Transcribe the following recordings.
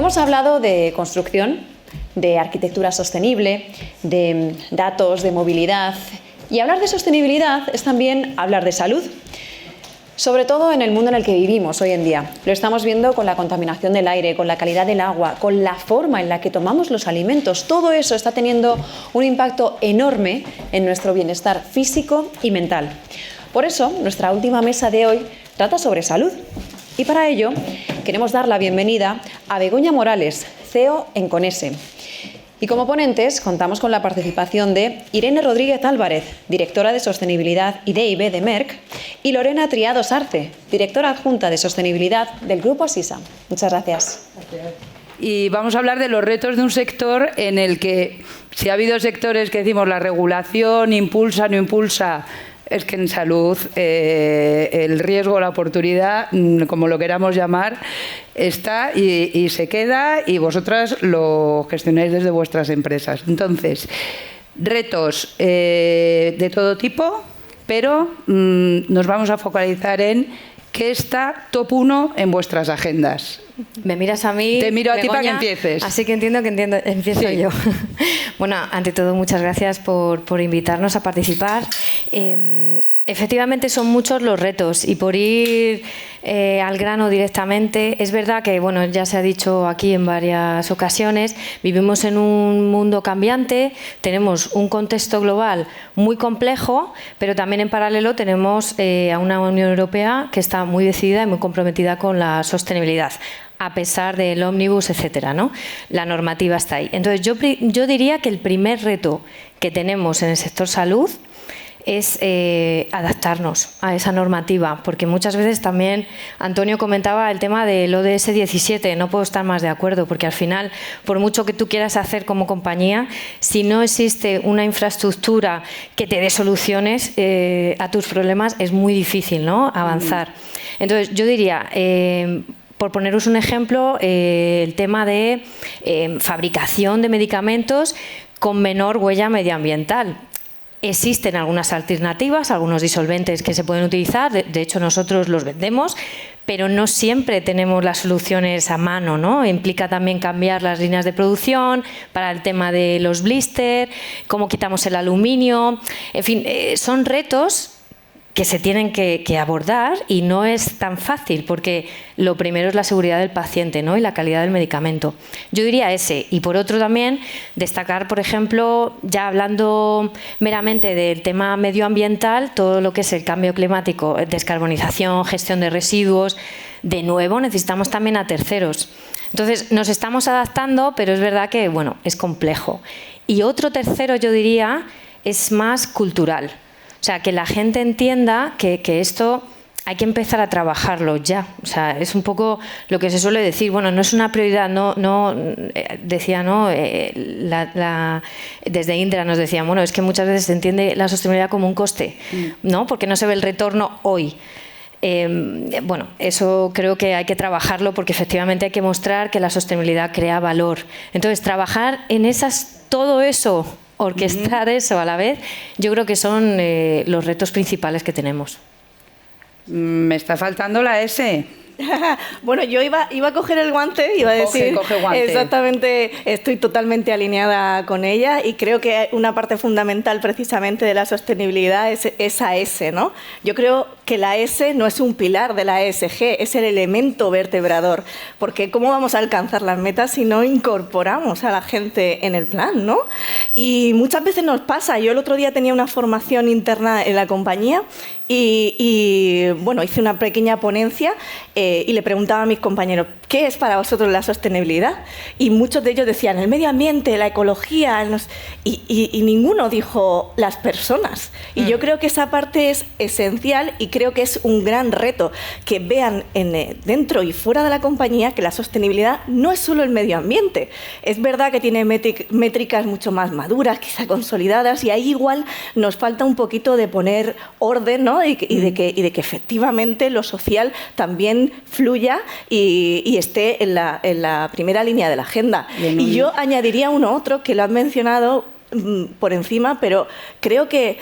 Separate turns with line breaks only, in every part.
hemos hablado de construcción, de arquitectura sostenible, de datos, de movilidad. Y hablar de sostenibilidad es también hablar de salud. Sobre todo en el mundo en el que vivimos hoy en día. Lo estamos viendo con la contaminación del aire, con la calidad del agua, con la forma en la que tomamos los alimentos. Todo eso está teniendo un impacto enorme en nuestro bienestar físico y mental. Por eso, nuestra última mesa de hoy trata sobre salud. Y para ello, queremos dar la bienvenida a Begoña Morales, CEO en Conese. Y como ponentes contamos con la participación de Irene Rodríguez Álvarez, directora de Sostenibilidad y D&I de Merck, y Lorena Triados Arce, directora adjunta de Sostenibilidad del Grupo Sisa. Muchas gracias.
Y vamos a hablar de los retos de un sector en el que, si ha habido sectores que decimos la regulación impulsa, no impulsa, es que en salud el riesgo, la oportunidad, como lo queramos llamar, está y se queda, y vosotras lo gestionáis desde vuestras empresas. Entonces, retos de todo tipo, pero nos vamos a focalizar en qué está top 1 en vuestras agendas.
Me miras a mí,
te miro a ti para que
Begoña,
empieces.
Así que empiezo
sí.
Yo. Bueno, ante todo, muchas gracias por invitarnos a participar. Efectivamente, son muchos los retos, y por ir al grano directamente, es verdad que, bueno, ya se ha dicho aquí en varias ocasiones, vivimos en un mundo cambiante, tenemos un contexto global muy complejo, pero también en paralelo tenemos a una Unión Europea que está muy decidida y muy comprometida con la sostenibilidad, a pesar del ómnibus, etcétera, ¿no? La normativa está ahí. Entonces, yo diría que el primer reto que tenemos en el sector salud es adaptarnos a esa normativa, porque muchas veces también Antonio comentaba el tema del ODS 17, no puedo estar más de acuerdo, porque al final, por mucho que tú quieras hacer como compañía, si no existe una infraestructura que te dé soluciones a tus problemas, es muy difícil, ¿no?, avanzar. Entonces, yo diría, por poneros un ejemplo, el tema de fabricación de medicamentos con menor huella medioambiental. Existen algunas alternativas, algunos disolventes que se pueden utilizar, de hecho nosotros los vendemos, pero no siempre tenemos las soluciones a mano, ¿no? Implica también cambiar las líneas de producción para el tema de los blister, cómo quitamos el aluminio, en fin, son retos que se tienen que abordar, y no es tan fácil, porque lo primero es la seguridad del paciente, ¿no?, y la calidad del medicamento. Yo diría ese. Y por otro también destacar, por ejemplo, ya hablando meramente del tema medioambiental, todo lo que es el cambio climático, descarbonización, gestión de residuos. De nuevo, necesitamos también a terceros. Entonces, nos estamos adaptando, pero es verdad que, bueno, es complejo. Y otro tercero, yo diría, es más cultural. O sea, que la gente entienda que esto hay que empezar a trabajarlo ya. O sea, es un poco lo que se suele decir. Bueno, no es una prioridad, decía, ¿no? Desde Indra nos decían, bueno, es que muchas veces se entiende la sostenibilidad como un coste, ¿no?, porque no se ve el retorno hoy. Bueno, eso creo que hay que trabajarlo, porque efectivamente hay que mostrar que la sostenibilidad crea valor. Entonces, trabajar en todo eso, orquestar eso a la vez, yo creo que son los retos principales que tenemos.
Me está faltando la S.
Bueno, yo iba a coger el guante, iba a decir,
coge guante.
Exactamente, estoy totalmente alineada con ella, y creo que una parte fundamental precisamente de la sostenibilidad es esa S, ¿no? Yo creo que la S no es un pilar de la ESG, es el elemento vertebrador, porque ¿cómo vamos a alcanzar las metas si no incorporamos a la gente en el plan, ¿no? Y muchas veces nos pasa. Yo el otro día tenía una formación interna en la compañía y bueno, hice una pequeña ponencia y le preguntaba a mis compañeros, ¿qué es para vosotros la sostenibilidad? Y muchos de ellos decían, el medio ambiente, la ecología, y ninguno dijo las personas. Y yo creo que esa parte es esencial, y creo que es un gran reto que vean dentro y fuera de la compañía que la sostenibilidad no es solo el medio ambiente. Es verdad que tiene métricas mucho más maduras, quizá consolidadas, y ahí igual nos falta un poquito de poner orden, ¿no? y de que efectivamente lo social también fluya y esté en la primera línea de la agenda. Y yo añadiría otro que lo han mencionado por encima, pero creo que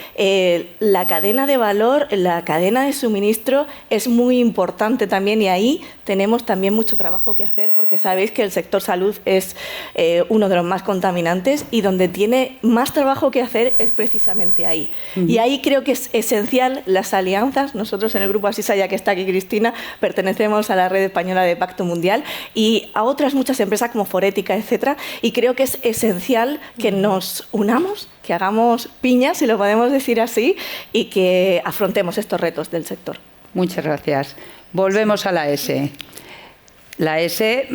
la cadena de valor, la cadena de suministro es muy importante también, y ahí tenemos también mucho trabajo que hacer, porque sabéis que el sector salud es uno de los más contaminantes, y donde tiene más trabajo que hacer es precisamente ahí. Y ahí creo que es esencial las alianzas. Nosotros en el Grupo Asisa, ya que está aquí Cristina, pertenecemos a la Red Española de Pacto Mundial y a otras muchas empresas como Forética, etcétera, y creo que es esencial que nos unamos, que hagamos piña, si lo podemos decir así, y que afrontemos estos retos del sector.
Muchas gracias. Volvemos a la S. La S,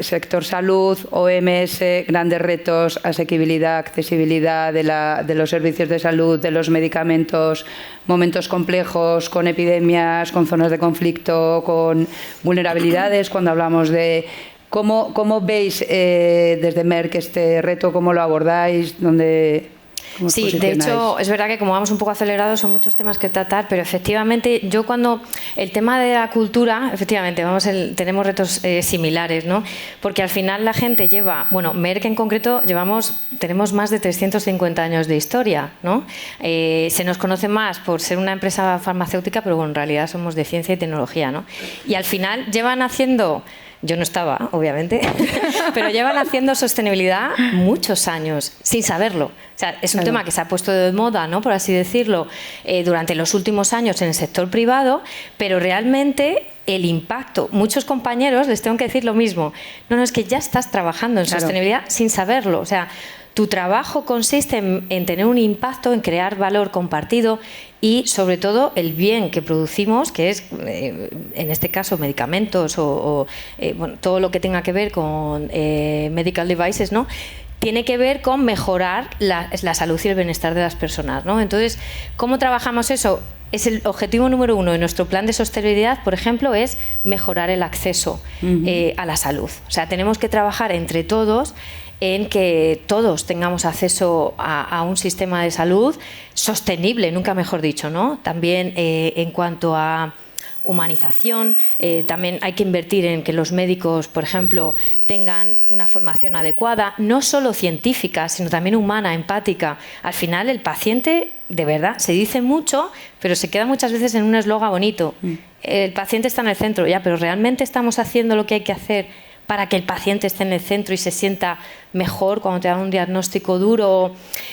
sector salud, OMS, grandes retos, asequibilidad, accesibilidad de los servicios de salud, de los medicamentos, momentos complejos, con epidemias, con zonas de conflicto, con vulnerabilidades. Cuando hablamos de ¿Cómo veis desde Merck este reto? ¿Cómo lo abordáis? ¿Cómo
Sí, de hecho, es verdad que como vamos un poco acelerados son muchos temas que tratar, pero efectivamente yo cuando el tema de la cultura, efectivamente, tenemos retos similares, ¿no? Porque al final la gente lleva, bueno, Merck en concreto tenemos más de 350 años de historia, ¿no? Se nos conoce más por ser una empresa farmacéutica, pero bueno, en realidad somos de ciencia y tecnología, ¿no? Y al final llevan haciendo... Yo no estaba, obviamente, pero llevan haciendo sostenibilidad muchos años, sin saberlo. O sea, es un tema que se ha puesto de moda, ¿no?, por así decirlo, durante los últimos años en el sector privado, pero realmente el impacto, muchos compañeros les tengo que decir lo mismo. No, es que ya estás trabajando en sostenibilidad sin saberlo. O sea, tu trabajo consiste en tener un impacto, en crear valor compartido y, sobre todo, el bien que producimos, que es, en este caso, medicamentos bueno, todo lo que tenga que ver con medical devices, ¿no?, tiene que ver con mejorar la salud y el bienestar de las personas, ¿no? Entonces, ¿cómo trabajamos eso? Es el objetivo número 1 de nuestro plan de sostenibilidad, por ejemplo, es mejorar el acceso a la salud. O sea, tenemos que trabajar entre todos en que todos tengamos acceso a un sistema de salud sostenible, nunca mejor dicho, ¿no? También en cuanto a humanización, también hay que invertir en que los médicos, por ejemplo, tengan una formación adecuada, no solo científica, sino también humana, empática. Al final, el paciente, de verdad, se dice mucho, pero se queda muchas veces en un eslogan bonito. El paciente está en el centro, ya, pero ¿realmente estamos haciendo lo que hay que hacer para que el paciente esté en el centro y se sienta mejor cuando te dan un diagnóstico duro?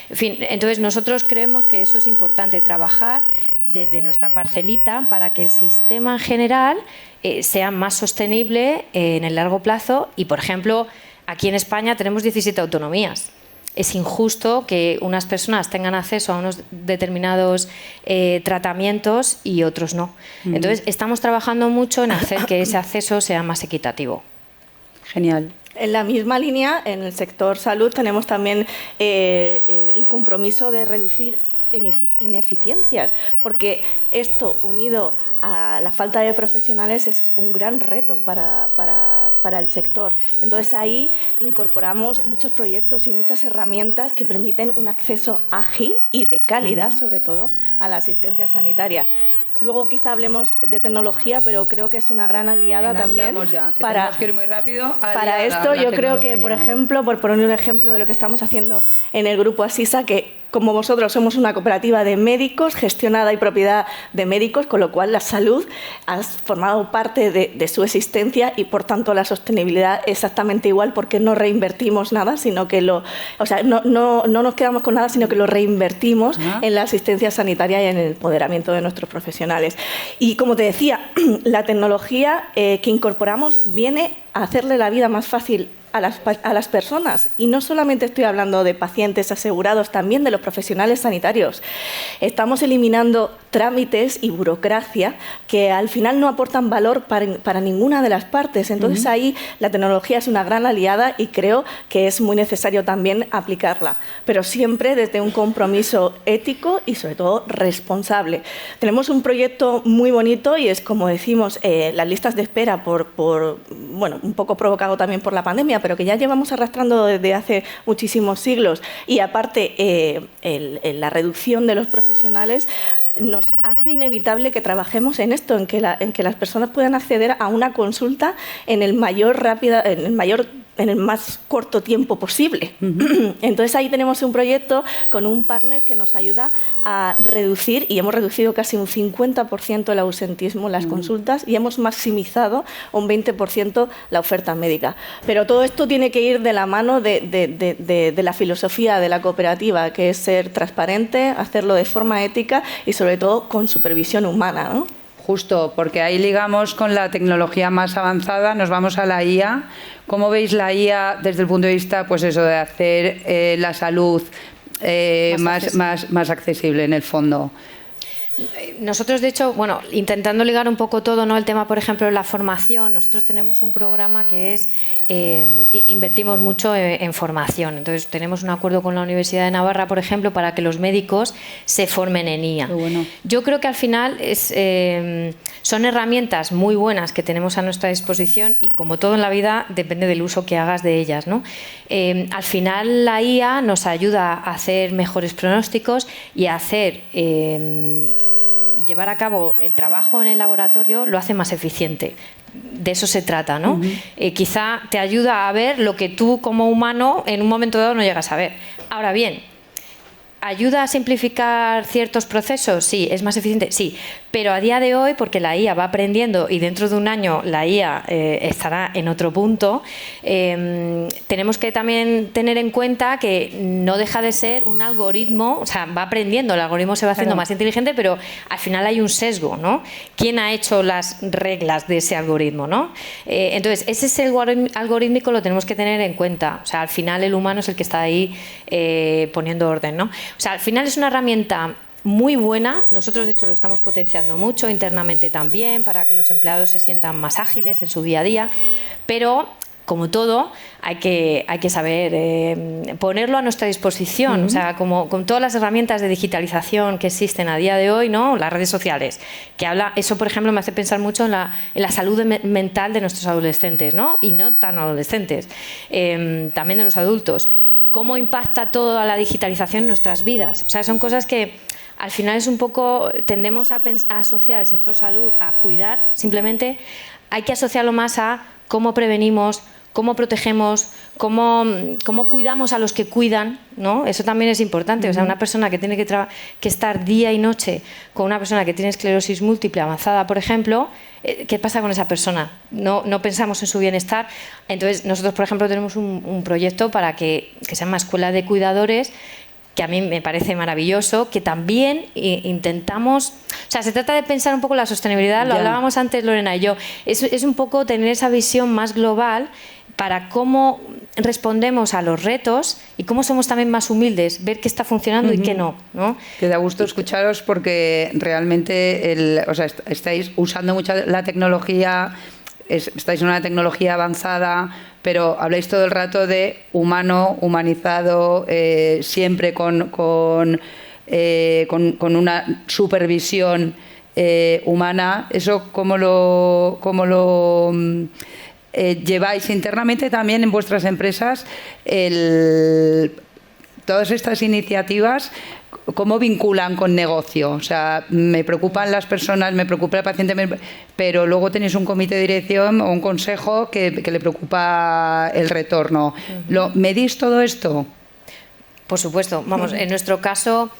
En fin, entonces nosotros creemos que eso es importante, trabajar desde nuestra parcelita para que el sistema en general sea más sostenible en el largo plazo. Y, por ejemplo, aquí en España tenemos 17 autonomías. Es injusto que unas personas tengan acceso a unos determinados tratamientos y otros no. Entonces, estamos trabajando mucho en hacer que ese acceso sea más equitativo.
Genial.
En la misma línea, en el sector salud tenemos también el compromiso de reducir ineficiencias, porque esto, unido a la falta de profesionales, es un gran reto para el sector. Entonces, ahí incorporamos muchos proyectos y muchas herramientas que permiten un acceso ágil y de calidad, sobre todo, a la asistencia sanitaria. Luego quizá hablemos de tecnología, pero creo que es una gran aliada también.
Ya, que tenemos que ir muy rápido.
Para esto yo creo que, por ejemplo, por poner un ejemplo de lo que estamos haciendo en el Grupo Asisa, que como vosotros somos una cooperativa de médicos gestionada y propiedad de médicos, con lo cual la salud ha formado parte de su existencia y, por tanto, la sostenibilidad exactamente igual, porque no reinvertimos nada, sino que no nos quedamos con nada, sino que lo reinvertimos en la asistencia sanitaria y en el empoderamiento de nuestros profesionales. Y, como te decía, la tecnología que incorporamos viene a hacerle la vida más fácil a las personas, y no solamente estoy hablando de pacientes asegurados, también de los profesionales sanitarios. Estamos eliminando trámites y burocracia que al final no aportan valor para ninguna de las partes. Entonces ahí la tecnología es una gran aliada y creo que es muy necesario también aplicarla, pero siempre desde un compromiso ético y sobre todo responsable. Tenemos un proyecto muy bonito y es, como decimos, las listas de espera bueno, un poco provocado también por la pandemia, pero que ya llevamos arrastrando desde hace muchísimos siglos, y aparte la reducción de los profesionales nos hace inevitable que trabajemos en esto, en que las personas puedan acceder a una consulta en el mayor en el más corto tiempo posible. Entonces ahí tenemos un proyecto con un partner que nos ayuda a reducir, y hemos reducido casi un 50% el ausentismo en las consultas y hemos maximizado un 20% la oferta médica. Pero todo esto tiene que ir de la mano de la filosofía de la cooperativa, que es ser transparente, hacerlo de forma ética y sobre todo con supervisión humana, ¿no?
Justo, porque ahí ligamos con la tecnología más avanzada, nos vamos a la IA. ¿Cómo veis la IA desde el punto de vista, pues eso, de hacer la salud más accesible en el fondo?
Nosotros, de hecho, bueno, intentando ligar un poco todo, ¿no? El tema, por ejemplo, de la formación, nosotros tenemos un programa que es, invertimos mucho en formación. Entonces, tenemos un acuerdo con la Universidad de Navarra, por ejemplo, para que los médicos se formen en IA.
Qué bueno.
Yo creo que al final son herramientas muy buenas que tenemos a nuestra disposición y, como todo en la vida, depende del uso que hagas de ellas, ¿no? Al final, la IA nos ayuda a hacer mejores pronósticos y a hacer... llevar a cabo el trabajo en el laboratorio lo hace más eficiente. De eso se trata, ¿no? Quizá te ayuda a ver lo que tú como humano en un momento dado no llegas a ver. Ahora bien, ¿ayuda a simplificar ciertos procesos? Sí. ¿Es más eficiente? Sí. Pero a día de hoy, porque la IA va aprendiendo y dentro de un año la IA estará en otro punto, tenemos que también tener en cuenta que no deja de ser un algoritmo, o sea, va aprendiendo, el algoritmo se va haciendo más inteligente, pero al final hay un sesgo, ¿no? ¿Quién ha hecho las reglas de ese algoritmo, ¿no? Entonces, ese sesgo algorítmico lo tenemos que tener en cuenta. O sea, al final el humano es el que está ahí poniendo orden, ¿no? O sea, al final es una herramienta muy buena. Nosotros, de hecho, lo estamos potenciando mucho internamente también para que los empleados se sientan más ágiles en su día a día, pero como todo, hay que saber ponerlo a nuestra disposición. O sea, como con todas las herramientas de digitalización que existen a día de hoy, ¿no? Las redes sociales, que eso, por ejemplo, me hace pensar mucho en la salud mental de nuestros adolescentes, ¿no? Y no tan adolescentes, también de los adultos. ¿Cómo impacta toda la digitalización en nuestras vidas? O sea, son cosas que al final es un poco, tendemos a asociar el sector salud a cuidar, simplemente hay que asociarlo más a cómo prevenimos, cómo protegemos, cómo cuidamos a los que cuidan, ¿no? Eso también es importante. O sea, una persona que tiene que estar día y noche con una persona que tiene esclerosis múltiple avanzada, por ejemplo, ¿qué pasa con esa persona? No pensamos en su bienestar. Entonces, nosotros, por ejemplo, tenemos un proyecto para que se llama Escuela de Cuidadores, que a mí me parece maravilloso, que también intentamos... O sea, se trata de pensar un poco la sostenibilidad, lo hablábamos antes Lorena y yo, es un poco tener esa visión más global para cómo respondemos a los retos y cómo somos también más humildes, ver qué está funcionando y qué no, ¿no?
Que da gusto escucharos porque realmente estáis usando mucha la tecnología, estáis en una tecnología avanzada, pero habláis todo el rato de humano, humanizado, siempre con una supervisión humana. ¿Eso cómo lo lleváis internamente también en vuestras empresas? Todas estas iniciativas, ¿cómo vinculan con negocio? O sea, me preocupan las personas, me preocupa el paciente, pero luego tenéis un comité de dirección o un consejo que le preocupa el retorno. ¿Medís todo esto?
Por supuesto. Vamos, en nuestro caso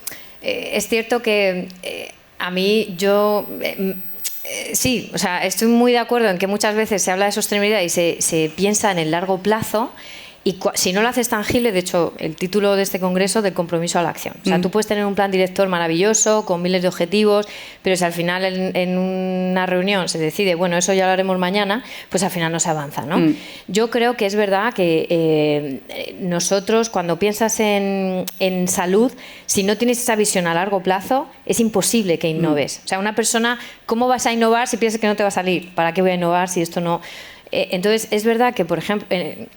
es cierto que a mí sí, o sea, estoy muy de acuerdo en que muchas veces se habla de sostenibilidad y se piensa en el largo plazo. Y si no lo haces tangible, de hecho, el título de este congreso, de compromiso a la acción. O sea, tú puedes tener un plan director maravilloso, con miles de objetivos, pero si al final en una reunión se decide, bueno, eso ya lo haremos mañana, pues al final no se avanza, ¿no? Yo creo que es verdad que nosotros, cuando piensas en salud, si no tienes esa visión a largo plazo, es imposible que innoves. O sea, una persona, ¿cómo vas a innovar si piensas que no te va a salir? ¿Para qué voy a innovar si esto no...? Entonces, es verdad que, por ejemplo,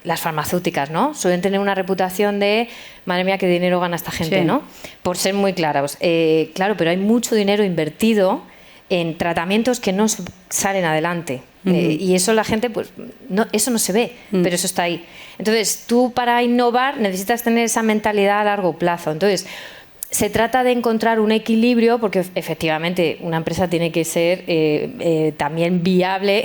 las farmacéuticas, ¿no? Suelen tener una reputación de, madre mía, qué dinero gana esta gente, ¿no? Por ser muy claros. Claro, pero hay mucho dinero invertido en tratamientos que no salen adelante. Y eso la gente, pues, eso no se ve, pero eso está ahí. Entonces, tú para innovar necesitas tener esa mentalidad a largo plazo. Entonces, se trata de encontrar un equilibrio, porque efectivamente una empresa tiene que ser también viable,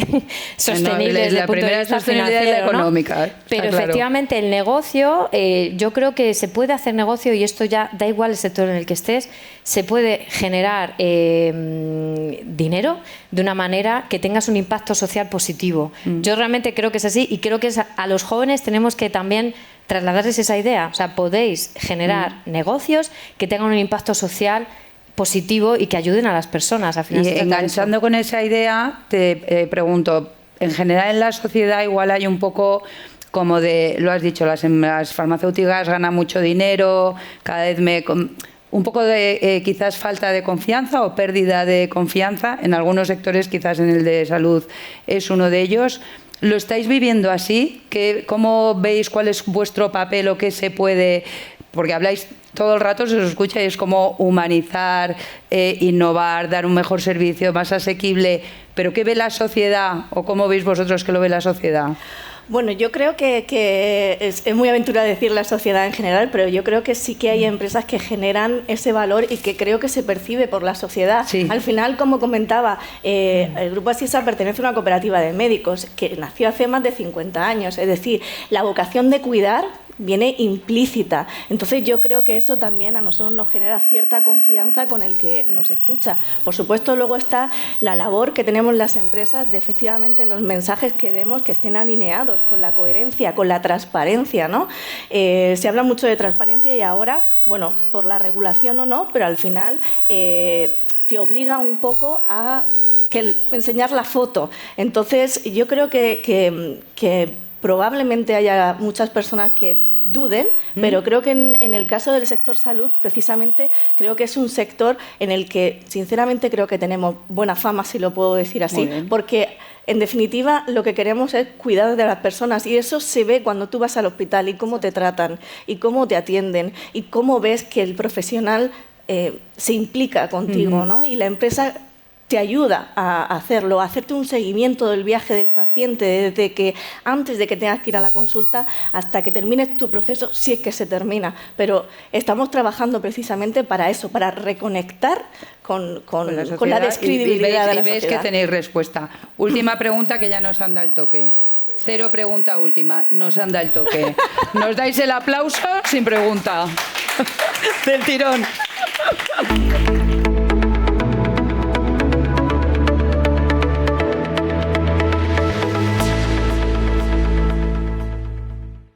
sostenible desde el punto de vista financiero,
económica,
¿no? Pero efectivamente el negocio, yo creo que se puede hacer negocio, y esto ya da igual el sector en el que estés, se puede generar dinero de una manera que tengas un impacto social positivo. Yo realmente creo que es así, y creo que a los jóvenes tenemos que también trasladarles esa idea. O sea, podéis generar negocios que tengan un impacto social positivo y que ayuden a las personas. Al final,
y enganchando con esa idea, te pregunto, en general en la sociedad igual hay un poco como de, lo has dicho, las farmacéuticas ganan mucho dinero, cada vez un poco de quizás falta de confianza o pérdida de confianza en algunos sectores, quizás en el de salud es uno de ellos. ¿Lo estáis viviendo así? ¿Cómo veis cuál es vuestro papel o qué se puede...? Porque habláis todo el rato, se os escucha, y es como humanizar, innovar, dar un mejor servicio, más asequible. ¿Pero qué ve la sociedad o cómo veis vosotros que lo ve la sociedad?
Bueno, yo creo que es muy aventurado decir la sociedad en general, pero yo creo que sí que hay empresas que generan ese valor y que creo que se percibe por la sociedad.
Sí.
Al final, como comentaba, el Grupo Asisa pertenece a una cooperativa de médicos que nació hace más de 50 años. Es decir, la vocación de cuidar viene implícita. Entonces yo creo que eso también a nosotros nos genera cierta confianza con el que nos escucha. Por supuesto, luego está la labor que tenemos las empresas de efectivamente los mensajes que demos que estén alineados con la coherencia, con la transparencia, ¿no? Se habla mucho de transparencia y ahora, bueno, por la regulación o no, pero al final te obliga un poco a enseñar la foto. Entonces yo creo que probablemente haya muchas personas que duden, pero creo que en el caso del sector salud, precisamente, creo que es un sector en el que, sinceramente, creo que tenemos buena fama, si lo puedo decir así, porque, en definitiva, lo que queremos es cuidar de las personas, y eso se ve cuando tú vas al hospital y cómo te tratan, y cómo te atienden, y cómo ves que el profesional se implica contigo, ¿no? Y la empresa te ayuda a hacerlo, a hacerte un seguimiento del viaje del paciente, desde que antes de que tengas que ir a la consulta hasta que termines tu proceso, si es que se termina. Pero estamos trabajando precisamente para eso, para reconectar con la descredibilidad de la sociedad.
Y veis que tenéis respuesta. Última pregunta, que ya nos anda el toque. 0 pregunta última, nos anda el toque. Nos dais el aplauso sin pregunta. Del tirón.